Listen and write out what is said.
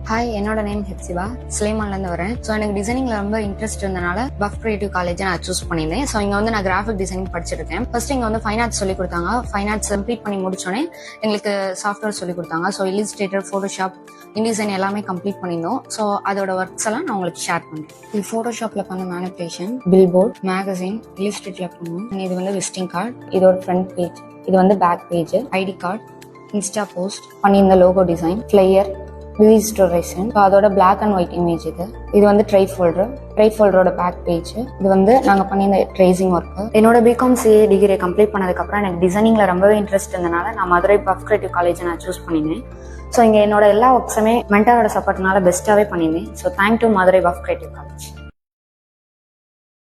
Hi, என்னோட name Hephzibah. ஸ்லேமான்லேருந்து வரேன். So எனக்கு டிசைனிங்ல ரொம்ப இன்ட்ரெஸ்ட் இருந்தனால பஃப் கிரியேட்டிவ் காலேஜ் நான் சூஸ் பண்ணியிருந்தேன். ஸோ இங்க வந்து நான் கிராஃபிக் டிசைனிங் படிச்சிருக்கேன். ஃபர்ஸ்ட் இங்க வந்து ஃபைன் ஆர்ட்ஸ் சொல்லி கொடுத்தாங்க. ஃபைன் ஆர்ட்ஸ் கம்ப்ளீட் பண்ணி முடிச்சோடனே எங்களுக்கு சாஃப்ட்வேர் சொல்லி கொடுத்தாங்க. ஸோ இல்லிஸ்ட்ரேட்டர், ஃபோட்டோஷாப், இன்டிசைன் எல்லாமே கம்ப்ளீட் பண்ணியிருந்தோம். ஸோ அதோட ஒர்க்ஸ் எல்லாம் நான் உங்களுக்கு ஷேர் பண்றேன். இது ஃபோட்டோஷாப்ல பண்ண மேனிபுலேஷன், பில்போர்ட், மேகசின், இல்லிஸ்ட்ரேட்ல பண்ணுவோம். இது வந்து விசிட்டிங் கார்டு, இதோட ஃப்ரண்ட் பேஜ், இது வந்து back page, ID card, insta post, பண்ணியிருந்த லோகோ டிசைன், ஃபிளையர், ரிஜிஸ்டரேஷன். அதோட பிளாக் அண்ட் ஒயிட் இமேஜ். இது வந்து ட்ரை ஃபோல்டரோட பேக் பேஜ். இது வந்து நாங்க பண்ணியிருந்த ட்ரேசிங் ஒர்க். என்னோட பிகாம் சிஏ டிகிரி கம்ப்ளீட் பண்ணதுக்கு அப்புறம் எனக்கு டிசைனிங்ல ரொம்பவே இன்ட்ரெஸ்ட் இருந்தனால நான் மதுரை பஃப் கிரியேட்டிவ் காலேஜ் நான் சூஸ் பண்ணினேன். ஸோ இங்க என்னோட எல்லா ஒர்க்ஸுமே மென்டாரோட சப்போர்ட்னால பெஸ்ட்டாவே பண்ணியிருந்தேன். So thank to Madurai puff creative college.